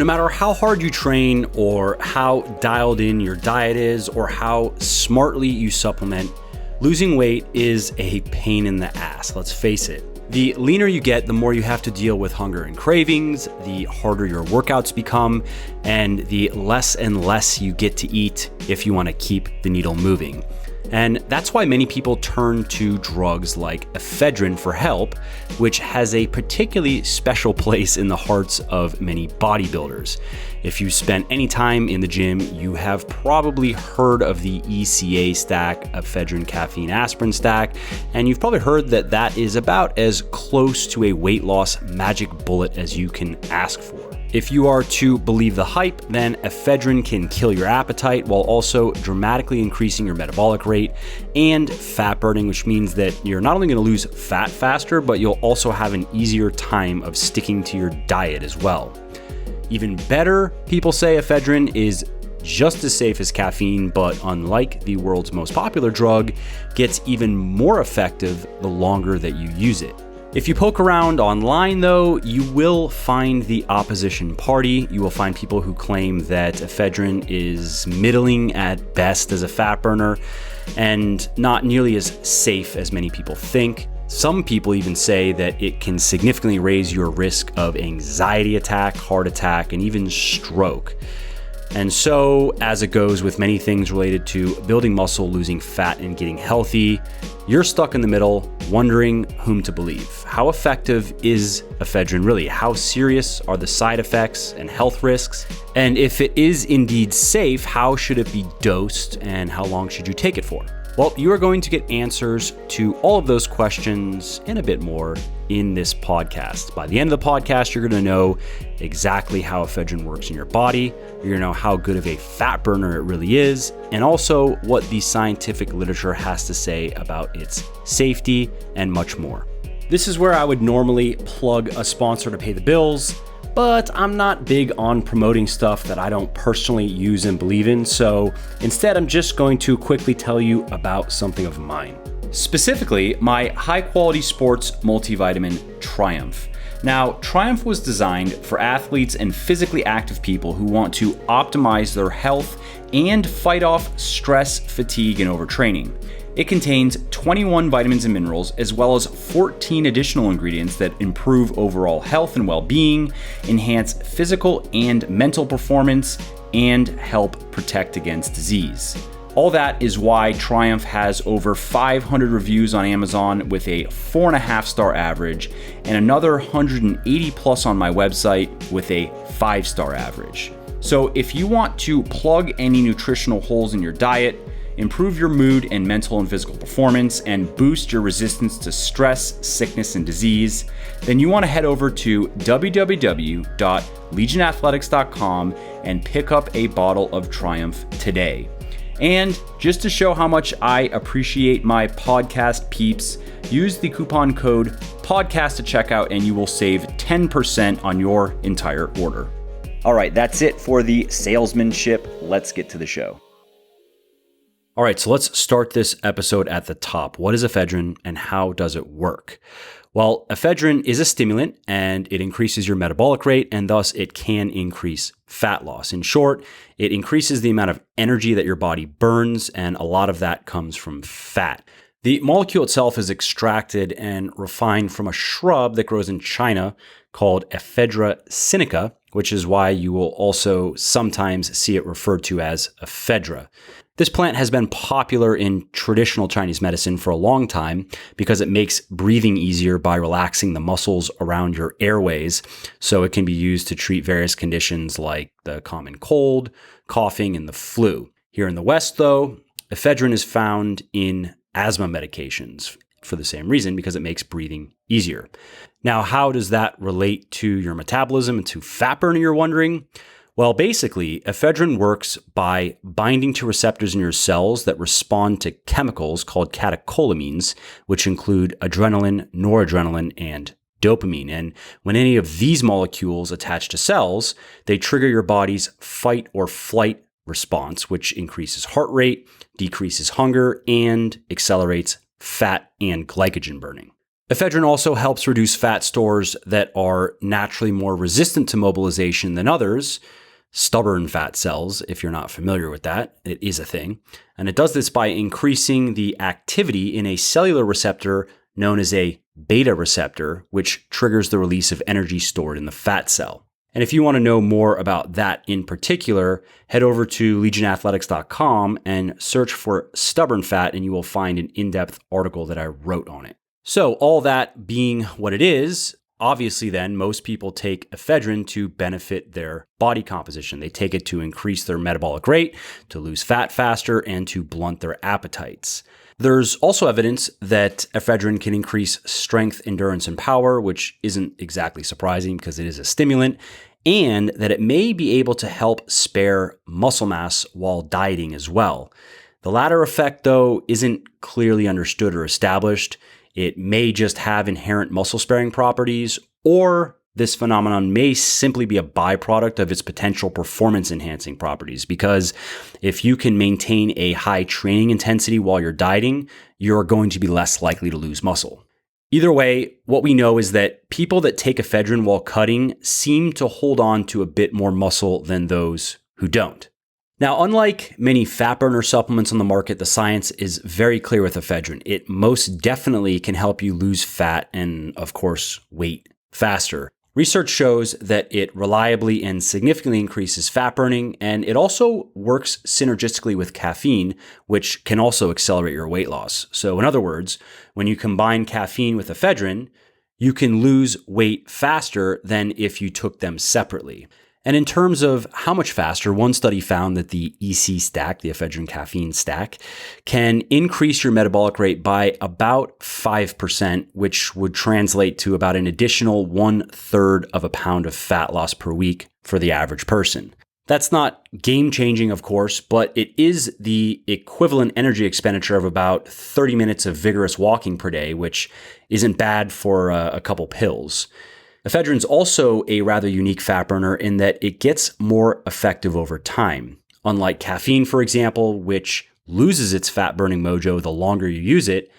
no matter how hard you train or how dialed in your diet is or how smartly you supplement, losing weight is a pain in the ass, let's face it. The leaner you get, the more you have to deal with hunger and cravings, the harder your workouts become, and the less and less you get to eat if you want to keep the needle moving. And that's why many people turn to drugs like ephedrine for help, which has a particularly special place in the hearts of many bodybuilders. If you spent any time in the gym, you have probably heard of the ECA stack, ephedrine, caffeine, aspirin stack, and you've probably heard that that is about as close to a weight loss magic bullet as you can ask for. If you are to believe the hype, then ephedrine can kill your appetite while also dramatically increasing your metabolic rate and fat burning, which means that you're not only going to lose fat faster, but you'll also have an easier time of sticking to your diet as well. Even better, people say ephedrine is just as safe as caffeine, but unlike the world's most popular drug, gets even more effective the longer that you use it. If you poke around online, though, you will find the opposition party. You will find people who claim that ephedrine is middling at best as a fat burner and not nearly as safe as many people think. Some people even say that it can significantly raise your risk of anxiety attack, heart attack, and even stroke. And so, as it goes with many things related to building muscle, losing fat, and getting healthy, you're stuck in the middle, wondering whom to believe. How effective is ephedrine really? How serious are the side effects and health risks? And if it is indeed safe, how should it be dosed and how long should you take it for? Well, you are going to get answers to all of those questions and a bit more in this podcast. By the end of the podcast, you're going to know exactly how ephedrine works in your body. You're going to know how good of a fat burner it really is, and also what the scientific literature has to say about its safety and much more. This is where I would normally plug a sponsor to pay the bills, but I'm not big on promoting stuff that I don't personally use and believe in, so instead I'm just going to quickly tell you about something of mine. Specifically, my high-quality sports multivitamin Triumph. Now, Triumph was designed for athletes and physically active people who want to optimize their health and fight off stress, fatigue, and overtraining. It contains 21 vitamins and minerals, as well as 14 additional ingredients that improve overall health and well-being, enhance physical and mental performance, and help protect against disease. All that is why Triumph has over 500 reviews on Amazon with a 4.5-star average, and another 180 plus on my website with a 5-star average. So if you want to plug any nutritional holes in your diet, improve your mood and mental and physical performance, and boost your resistance to stress, sickness, and disease, then you want to head over to www.legionathletics.com and pick up a bottle of Triumph today. And just to show how much I appreciate my podcast peeps, use the coupon code PODCAST at checkout and you will save 10% on your entire order. All right, that's it for the salesmanship. Let's get to the show. All right, so let's start this episode at the top. What is ephedrine and how does it work? Well, ephedrine is a stimulant and it increases your metabolic rate and thus it can increase fat loss. In short, it increases the amount of energy that your body burns, and a lot of that comes from fat. The molecule itself is extracted and refined from a shrub that grows in China called Ephedra sinica, which is why you will also sometimes see it referred to as ephedra. This plant has been popular in traditional Chinese medicine for a long time because it makes breathing easier by relaxing the muscles around your airways, so it can be used to treat various conditions like the common cold, coughing, and the flu. Here in the West, though, ephedrine is found in asthma medications for the same reason, because it makes breathing easier. Now, how does that relate to your metabolism and to fat burning, you're wondering? Well, basically, ephedrine works by binding to receptors in your cells that respond to chemicals called catecholamines, which include adrenaline, noradrenaline, and dopamine. And when any of these molecules attach to cells, they trigger your body's fight or flight response, which increases heart rate, decreases hunger, and accelerates fat and glycogen burning. Ephedrine also helps reduce fat stores that are naturally more resistant to mobilization than others. Stubborn fat cells, if you're not familiar with that, it is a thing. And it does this by increasing the activity in a cellular receptor known as a beta receptor, which triggers the release of energy stored in the fat cell. And if you want to know more about that in particular, head over to legionathletics.com and search for stubborn fat, and you will find an in-depth article that I wrote on it. So all that being what it is, obviously then most people take ephedrine to benefit their body composition. They take it to increase their metabolic rate, to lose fat faster, and to blunt their appetites. There's also evidence that ephedrine can increase strength, endurance, and power, which isn't exactly surprising because it is a stimulant, and that it may be able to help spare muscle mass while dieting as well. The latter effect, though, isn't clearly understood or established. It may just have inherent muscle-sparing properties, or this phenomenon may simply be a byproduct of its potential performance-enhancing properties, because if you can maintain a high training intensity while you're dieting, you're going to be less likely to lose muscle. Either way, what we know is that people that take ephedrine while cutting seem to hold on to a bit more muscle than those who don't. Now, unlike many fat burner supplements on the market, the science is very clear with ephedrine. It most definitely can help you lose fat and, of course, weight faster. Research shows that it reliably and significantly increases fat burning, and it also works synergistically with caffeine, which can also accelerate your weight loss. So in other words, when you combine caffeine with ephedrine, you can lose weight faster than if you took them separately. And in terms of how much faster, one study found that the EC stack, the ephedrine caffeine stack, can increase your metabolic rate by about 5%, which would translate to about an additional 1/3 of a pound of fat loss per week for the average person. That's not game-changing, of course, but it is the equivalent energy expenditure of about 30 minutes of vigorous walking per day, which isn't bad for a couple pills. Ephedrine's also a rather unique fat burner in that it gets more effective over time. Unlike caffeine, for example, which loses its fat-burning mojo the longer you use it,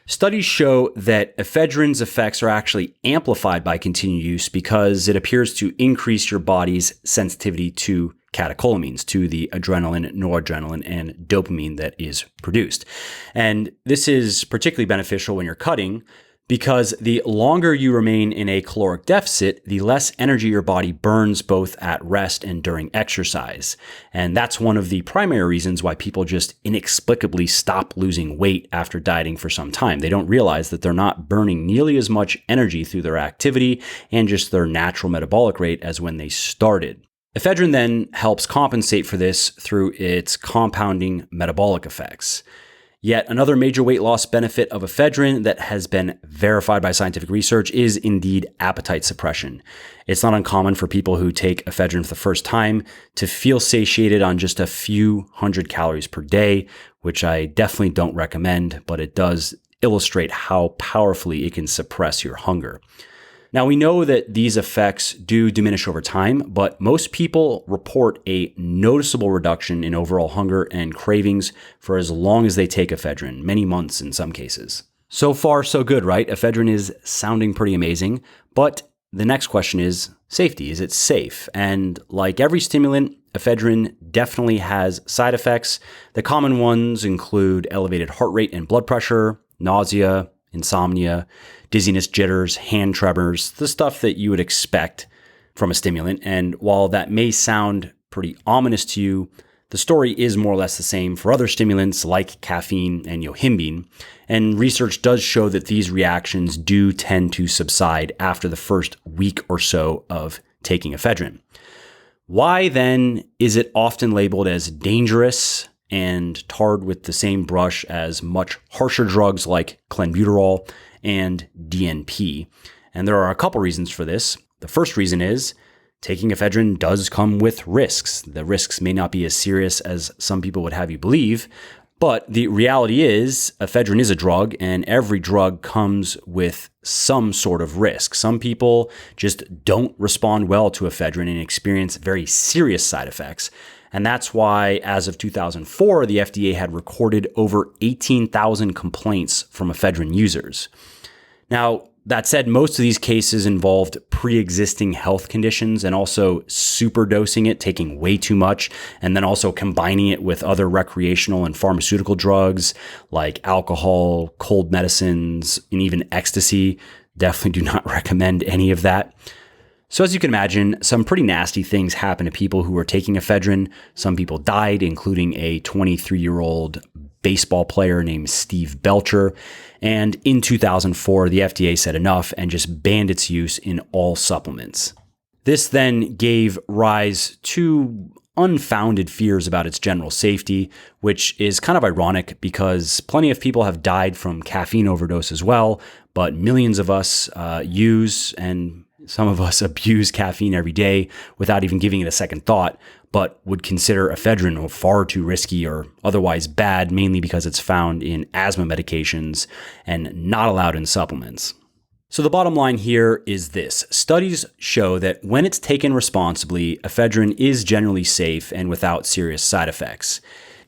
studies show that ephedrine's effects are actually amplified by continued use because it appears to increase your body's sensitivity to catecholamines, to the adrenaline, noradrenaline, and dopamine that is produced. And this is particularly beneficial when you're cutting, because the longer you remain in a caloric deficit, the less energy your body burns both at rest and during exercise. And that's one of the primary reasons why people just inexplicably stop losing weight after dieting for some time. They don't realize that they're not burning nearly as much energy through their activity and just their natural metabolic rate as when they started. Ephedrine then helps compensate for this through its compounding metabolic effects. Yet another major weight loss benefit of ephedrine that has been verified by scientific research is indeed appetite suppression. It's not uncommon for people who take ephedrine for the first time to feel satiated on just a few hundred calories per day, which I definitely don't recommend, but it does illustrate how powerfully it can suppress your hunger. Now, we know that these effects do diminish over time, but most people report a noticeable reduction in overall hunger and cravings for as long as they take ephedrine, many months in some cases. So far, so good, right? Ephedrine is sounding pretty amazing, but the next question is safety. Is it safe? And like every stimulant, ephedrine definitely has side effects. The common ones include elevated heart rate and blood pressure, nausea, insomnia, dizziness, jitters, hand tremors, the stuff that you would expect from a stimulant. And while that may sound pretty ominous to you, the story is more or less the same for other stimulants like caffeine and yohimbine. And research does show that these reactions do tend to subside after the first week or so of taking ephedrine. Why then is it often labeled as dangerous and tarred with the same brush as much harsher drugs like clenbuterol and DNP? And there are a couple reasons for this. The first reason is taking ephedrine does come with risks. The risks may not be as serious as some people would have you believe, but the reality is ephedrine is a drug, and every drug comes with some sort of risk. Some people just don't respond well to ephedrine and experience very serious side effects. And that's why, as of 2004, the FDA had recorded over 18,000 complaints from ephedrine users. Now, that said, most of these cases involved pre-existing health conditions and also superdosing it, taking way too much, and then also combining it with other recreational and pharmaceutical drugs like alcohol, cold medicines, and even ecstasy. Definitely do not recommend any of that. So as you can imagine, some pretty nasty things happened to people who were taking ephedrine. Some people died, including a 23-year-old baseball player named Steve Belcher. And in 2004, the FDA said enough and just banned its use in all supplements. This then gave rise to unfounded fears about its general safety, which is kind of ironic because plenty of people have died from caffeine overdose as well, but millions of us use and some of us abuse caffeine every day without even giving it a second thought, but would consider ephedrine far too risky or otherwise bad, mainly because it's found in asthma medications and not allowed in supplements. So the bottom line here is this. Studies show that when it's taken responsibly, ephedrine is generally safe and without serious side effects.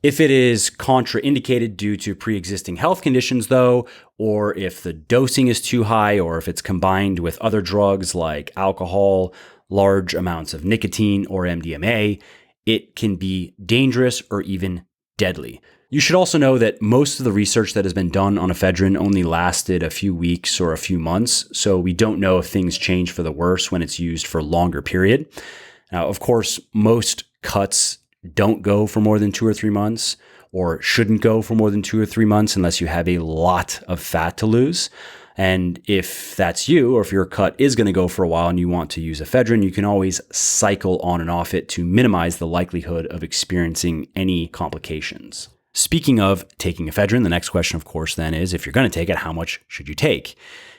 If it is contraindicated due to pre-existing health conditions, though, or if the dosing is too high, or if it's combined with other drugs like alcohol, large amounts of nicotine, or MDMA, it can be dangerous or even deadly. You should also know that most of the research that has been done on ephedrine only lasted a few weeks or a few months, so we don't know if things change for the worse when it's used for a longer period. Now, of course, most cuts don't go for more than 2 or 3 months, or shouldn't go for more than 2 or 3 months unless you have a lot of fat to lose. And if that's you, or if your cut is going to go for a while and you want to use ephedrine, you can always cycle on and off it to minimize the likelihood of experiencing any complications. Speaking of taking ephedrine, the next question, of course, then is, if you're going to take it, how much should you take?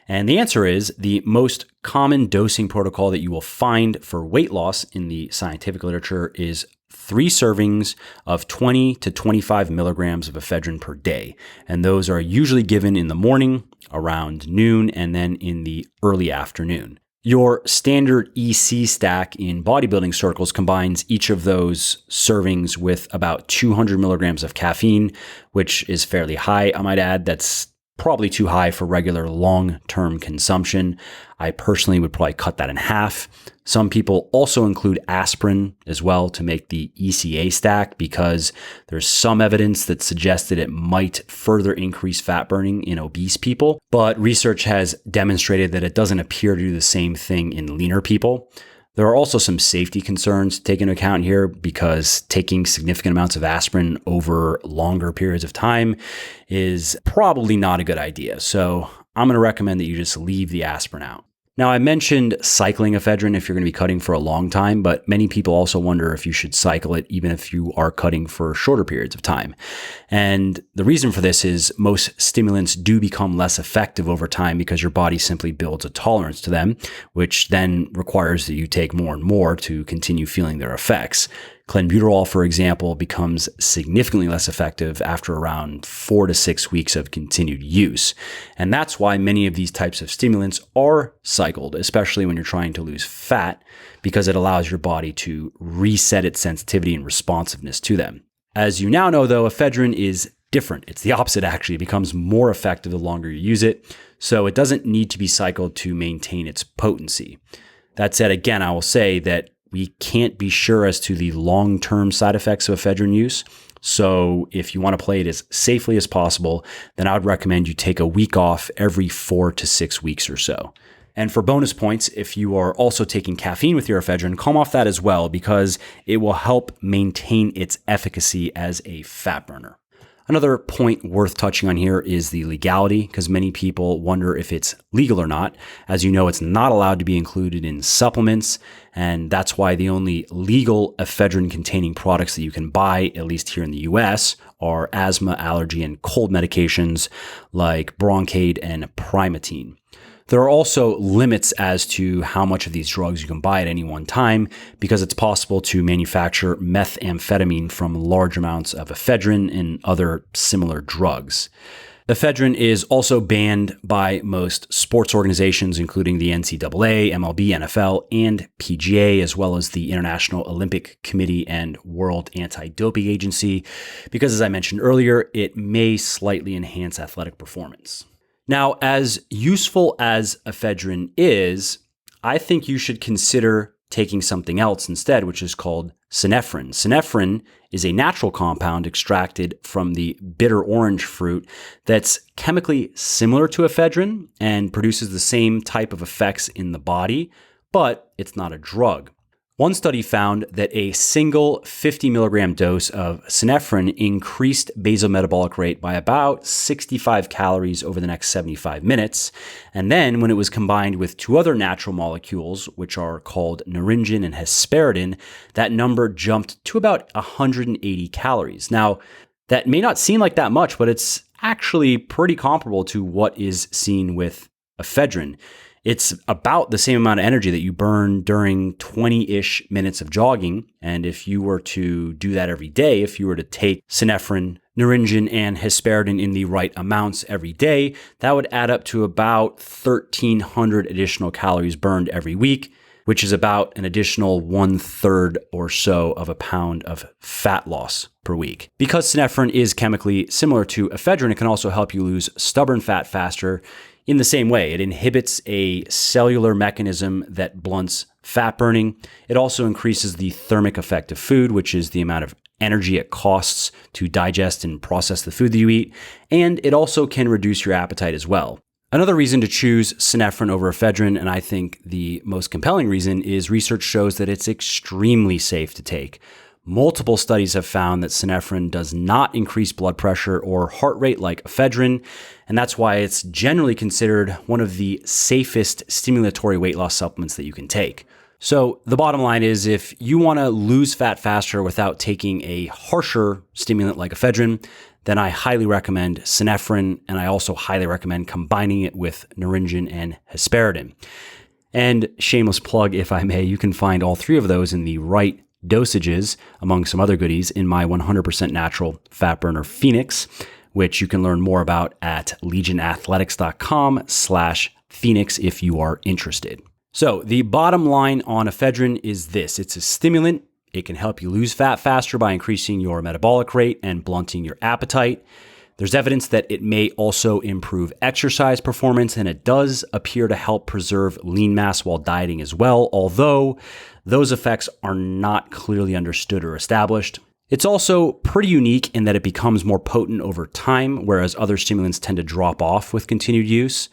And the answer is the most common dosing protocol that you will find for weight loss in the scientific literature is 3 servings of 20 to 25 milligrams of ephedrine per day. And those are usually given in the morning, around noon, and then in the early afternoon. Your standard EC stack in bodybuilding circles combines each of those servings with about 200 milligrams of caffeine, which is fairly high, I might add. That's probably too high for regular long-term consumption. I personally would probably cut that in half. Some people also include aspirin as well to make the ECA stack because there's some evidence that suggests that it might further increase fat burning in obese people, but research has demonstrated that it doesn't appear to do the same thing in leaner people. There are also some safety concerns to take into account here because taking significant amounts of aspirin over longer periods of time is probably not a good idea. So I'm going to recommend that you just leave the aspirin out. Now, I mentioned cycling ephedrine if you're going to be cutting for a long time, but many people also wonder if you should cycle it even if you are cutting for shorter periods of time. And the reason for this is most stimulants do become less effective over time because your body simply builds a tolerance to them, which then requires that you take more and more to continue feeling their effects. Clenbuterol, for example, becomes significantly less effective after around 4 to 6 weeks of continued use. And that's why many of these types of stimulants are cycled, especially when you're trying to lose fat, because it allows your body to reset its sensitivity and responsiveness to them. As you now know, though, ephedrine is different. It's the opposite, actually. It becomes more effective the longer you use it, so it doesn't need to be cycled to maintain its potency. That said, again, I will say that we can't be sure as to the long-term side effects of ephedrine use. So if you want to play it as safely as possible, then I would recommend you take a week off every 4 to 6 weeks or so. And for bonus points, if you are also taking caffeine with your ephedrine, calm off that as well because it will help maintain its efficacy as a fat burner. Another point worth touching on here is the legality, because many people wonder if it's legal or not. As you know, it's not allowed to be included in supplements, and that's why the only legal ephedrine-containing products that you can buy, at least here in the US, are asthma, allergy, and cold medications like Broncaid and Primatene. There are also limits as to how much of these drugs you can buy at any one time because it's possible to manufacture methamphetamine from large amounts of ephedrine and other similar drugs. Ephedrine is also banned by most sports organizations, including the NCAA, MLB, NFL, and PGA, as well as the International Olympic Committee and World Anti-Doping Agency, because as I mentioned earlier, it may slightly enhance athletic performance. Now, as useful as ephedrine is, I think you should consider taking something else instead, which is called synephrine. Synephrine is a natural compound extracted from the bitter orange fruit that's chemically similar to ephedrine and produces the same type of effects in the body, but it's not a drug. One study found that a single 50 milligram dose of synephrine increased basal metabolic rate by about 65 calories over the next 75 minutes. And then when it was combined with two other natural molecules, which are called naringin and hesperidin, that number jumped to about 180 calories. Now, that may not seem like that much, but it's actually pretty comparable to what is seen with ephedrine. It's about the same amount of energy that you burn during 20-ish minutes of jogging. And if you were to do that every day, if you were to take synephrine, naringin, and hesperidin in the right amounts every day, that would add up to about 1,300 additional calories burned every week, which is about an additional 1/3 or so of a pound of fat loss per week. Because synephrine is chemically similar to ephedrine, it can also help you lose stubborn fat faster. In the same way, it inhibits a cellular mechanism that blunts fat burning. It also increases the thermic effect of food, which is the amount of energy it costs to digest and process the food that you eat. And it also can reduce your appetite as well. Another reason to choose synephrine over ephedrine, and I think the most compelling reason, is research shows that it's extremely safe to take. Multiple studies have found that synephrine does not increase blood pressure or heart rate like ephedrine, and that's why it's generally considered one of the safest stimulatory weight loss supplements that you can take. So the bottom line is, if you want to lose fat faster without taking a harsher stimulant like ephedrine, then I highly recommend synephrine, and I also highly recommend combining it with naringin and hesperidin. And shameless plug, if I may, you can find all three of those in the right dosages, among some other goodies, in my 100% natural fat burner Phoenix, which you can learn more about at legionathletics.com/Phoenix if you are interested. So the bottom line on ephedrine is this: it's a stimulant. It can help you lose fat faster by increasing your metabolic rate and blunting your appetite. There's evidence that it may also improve exercise performance, and it does appear to help preserve lean mass while dieting as well, although those effects are not clearly understood or established. It's also pretty unique in that it becomes more potent over time, whereas other stimulants tend to drop off with continued use.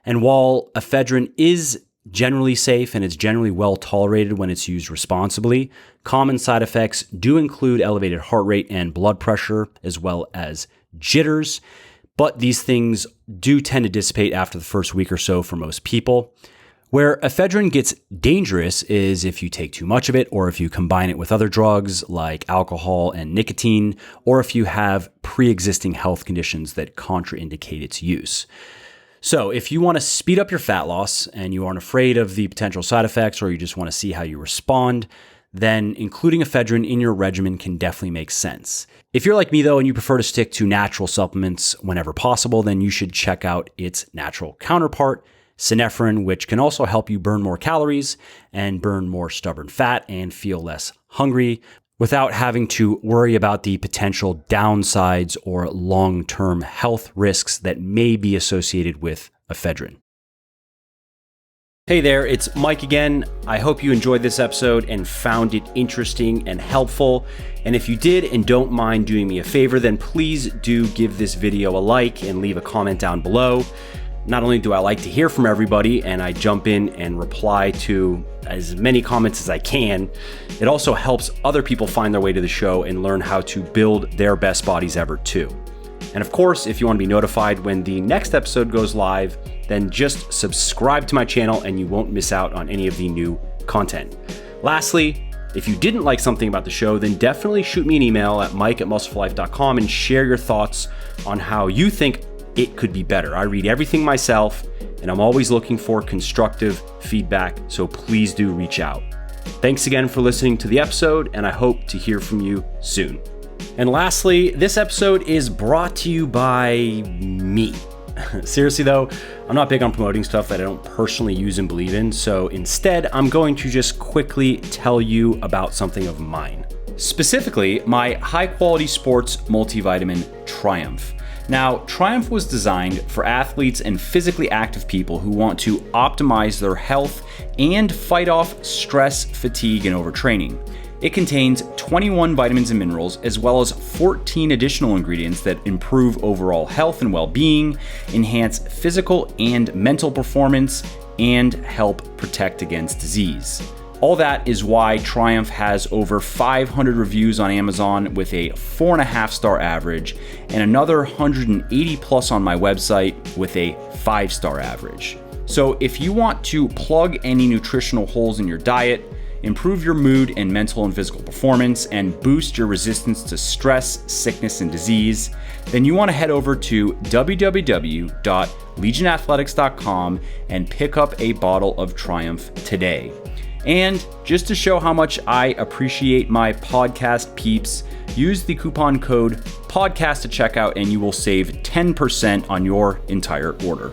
And while ephedrine is generally safe and it's generally well tolerated when it's used responsibly, common side effects do include elevated heart rate and blood pressure, as well as jitters, but these things do tend to dissipate after the first week or so for most people. Where ephedrine gets dangerous is if you take too much of it, or if you combine it with other drugs like alcohol and nicotine, or if you have pre-existing health conditions that contraindicate its use. So if you want to speed up your fat loss and you aren't afraid of the potential side effects, or you just want to see how you respond, then including ephedrine in your regimen can definitely make sense. If you're like me though, and you prefer to stick to natural supplements whenever possible, then you should check out its natural counterpart, synephrine, which can also help you burn more calories and burn more stubborn fat and feel less hungry without having to worry about the potential downsides or long-term health risks that may be associated with ephedrine. Hey there, it's Mike again. I hope you enjoyed this episode and found it interesting and helpful. And if you did and don't mind doing me a favor, then please do give this video a like and leave a comment down below. Not only do I like to hear from everybody and I jump in and reply to as many comments as I can, it also helps other people find their way to the show and learn how to build their best bodies ever too. And of course, if you want to be notified when the next episode goes live, then just subscribe to my channel and you won't miss out on any of the new content. Lastly, if you didn't like something about the show, then definitely shoot me an email at mike@muscleforlife.com and share your thoughts on how you think it could be better. I read everything myself, and I'm always looking for constructive feedback, so please do reach out. Thanks again for listening to the episode, and I hope to hear from you soon. And lastly, this episode is brought to you by me. Seriously though, I'm not big on promoting stuff that I don't personally use and believe in, so instead, I'm going to just quickly tell you about something of mine. Specifically, my high-quality sports multivitamin Triumph. Now, Triumph was designed for athletes and physically active people who want to optimize their health and fight off stress, fatigue, and overtraining. It contains 21 vitamins and minerals, as well as 14 additional ingredients that improve overall health and well-being, enhance physical and mental performance, and help protect against disease. All that is why Triumph has over 500 reviews on Amazon with a 4.5-star average, and another 180 plus on my website with a 5-star average. So if you want to plug any nutritional holes in your diet, improve your mood and mental and physical performance, and boost your resistance to stress, sickness, and disease, then you want to head over to www.legionathletics.com and pick up a bottle of Triumph today. And just to show how much I appreciate my podcast peeps, use the coupon code PODCAST at checkout and you will save 10% on your entire order.